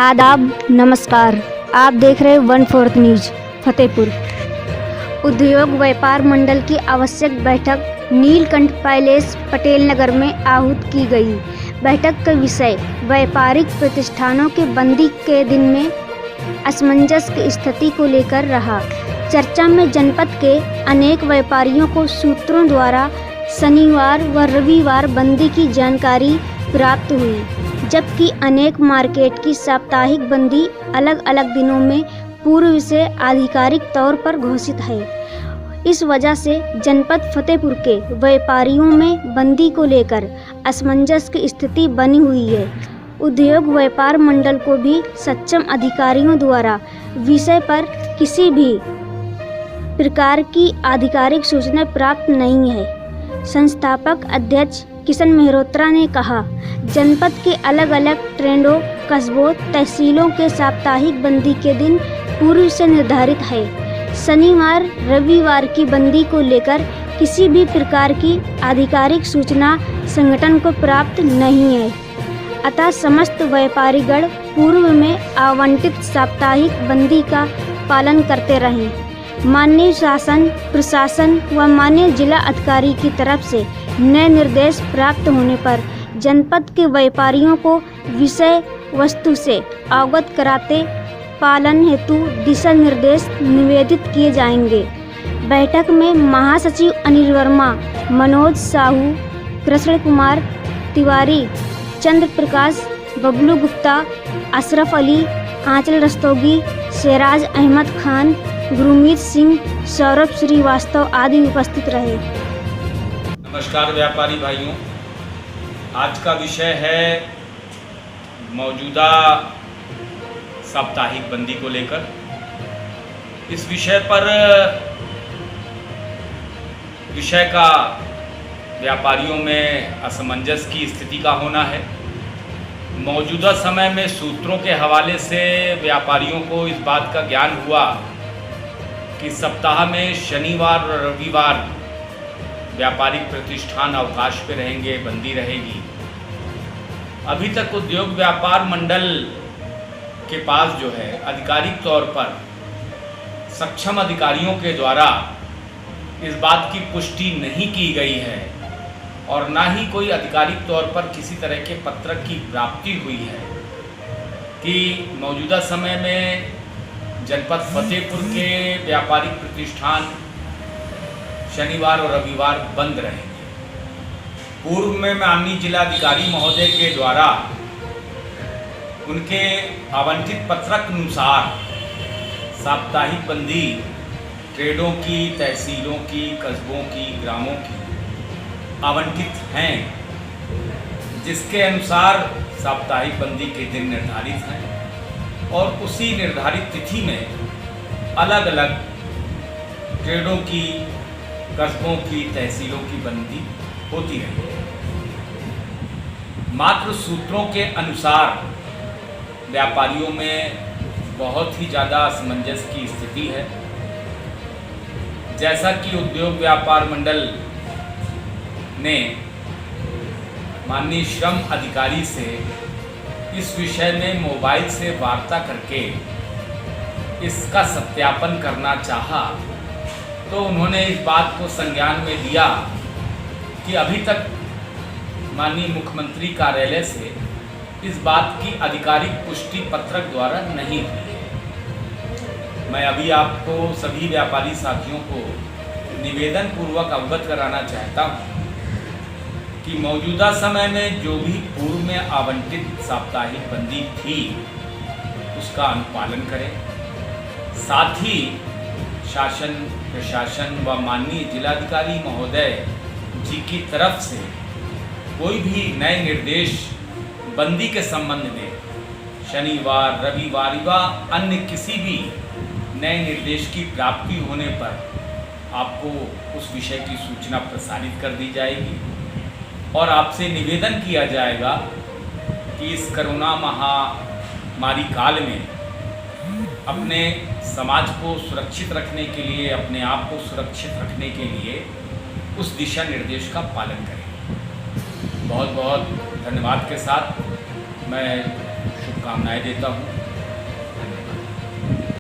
आदाब, नमस्कार। आप देख रहे हैं 1/4 न्यूज़ फतेहपुर। उद्योग व्यापार मंडल की आवश्यक बैठक नीलकंठ पैलेस पटेल नगर में आहूत की गई। बैठक का विषय व्यापारिक प्रतिष्ठानों के बंदी के दिन में असमंजस की स्थिति को लेकर रहा। चर्चा में जनपद के अनेक व्यापारियों को सूत्रों द्वारा शनिवार व रविवार बंदी की जानकारी प्राप्त हुई, जबकि अनेक मार्केट की साप्ताहिक बंदी अलग अलग दिनों में पूर्व से आधिकारिक तौर पर घोषित है। इस वजह से जनपद फतेहपुर के व्यापारियों में बंदी को लेकर असमंजस की स्थिति बनी हुई है। उद्योग व्यापार मंडल को भी सक्षम अधिकारियों द्वारा विषय पर किसी भी प्रकार की आधिकारिक सूचना प्राप्त नहीं है। संस्थापक अध्यक्ष किशन मेहरोत्रा ने कहा, जनपद के अलग अलग ट्रेंडों, कस्बों, तहसीलों के साप्ताहिक बंदी के दिन पूर्व से निर्धारित है। शनिवार रविवार की बंदी को लेकर किसी भी प्रकार की आधिकारिक सूचना संगठन को प्राप्त नहीं है। अतः समस्त व्यापारीगण पूर्व में आवंटित साप्ताहिक बंदी का पालन करते रहें। माननीय शासन प्रशासन व माननीय जिला अधिकारी की तरफ से नए निर्देश प्राप्त होने पर जनपद के व्यापारियों को विषय वस्तु से अवगत कराते पालन हेतु दिशा निर्देश निवेदित किए जाएंगे। बैठक में महासचिव अनिल वर्मा, मनोज साहू, कृष्ण कुमार तिवारी, चंद्र प्रकाश, बबलू गुप्ता, अशरफ अली, आंचल रस्तोगी, शेराज अहमद खान, गुरमीत सिंह, सौरभ श्रीवास्तव आदि उपस्थित रहे। नमस्कार व्यापारी भाइयों, आज का विषय है मौजूदा साप्ताहिक बंदी को लेकर। इस विषय का व्यापारियों में असमंजस की स्थिति का होना है। मौजूदा समय में सूत्रों के हवाले से व्यापारियों को इस बात का ज्ञान हुआ कि सप्ताह में शनिवार और रविवार व्यापारिक प्रतिष्ठान अवकाश पे रहेंगे, बंदी रहेगी। अभी तक उद्योग व्यापार मंडल के पास जो है आधिकारिक तौर पर सक्षम अधिकारियों के द्वारा इस बात की पुष्टि नहीं की गई है और ना ही कोई आधिकारिक तौर पर किसी तरह के पत्र की प्राप्ति हुई है कि मौजूदा समय में जनपद फतेहपुर के व्यापारिक प्रतिष्ठान शनिवार और रविवार बंद रहेंगे। पूर्व में माननीय जिलाधिकारी महोदय के द्वारा उनके आवंटित पत्रक अनुसार साप्ताहिक बंदी ट्रेडों की, तहसीलों की, कस्बों की, ग्रामों की आवंटित हैं, जिसके अनुसार साप्ताहिक बंदी के दिन निर्धारित हैं और उसी निर्धारित तिथि में अलग अलग ट्रेडों की, कस्बों की, तहसीलों की बंदी होती है। मात्र सूत्रों के अनुसार व्यापारियों में बहुत ही ज़्यादा असमंजस की स्थिति है। जैसा कि उद्योग व्यापार मंडल ने माननीय श्रम अधिकारी से इस विषय में मोबाइल से वार्ता करके इसका सत्यापन करना चाहा, तो उन्होंने इस बात को संज्ञान में लिया कि अभी तक माननीय मुख्यमंत्री कार्यालय से इस बात की आधिकारिक पुष्टि पत्रक द्वारा नहीं हुई है। मैं अभी आपको सभी व्यापारी साथियों को निवेदन पूर्वक अवगत कराना चाहता हूँ कि मौजूदा समय में जो भी पूर्व में आवंटित साप्ताहिक बंदी थी उसका अनुपालन करें। साथ ही शासन प्रशासन व माननीय जिलाधिकारी महोदय जी की तरफ से कोई भी नए निर्देश बंदी के संबंध में शनिवार, रविवार व अन्य किसी भी नए निर्देश की प्राप्ति होने पर आपको उस विषय की सूचना प्रसारित कर दी जाएगी और आपसे निवेदन किया जाएगा कि इस कोरोना महामारी काल में अपने समाज को सुरक्षित रखने के लिए, अपने आप को सुरक्षित रखने के लिए उस दिशा निर्देश का पालन करें। बहुत बहुत धन्यवाद के साथ मैं शुभकामनाएं देता हूँ।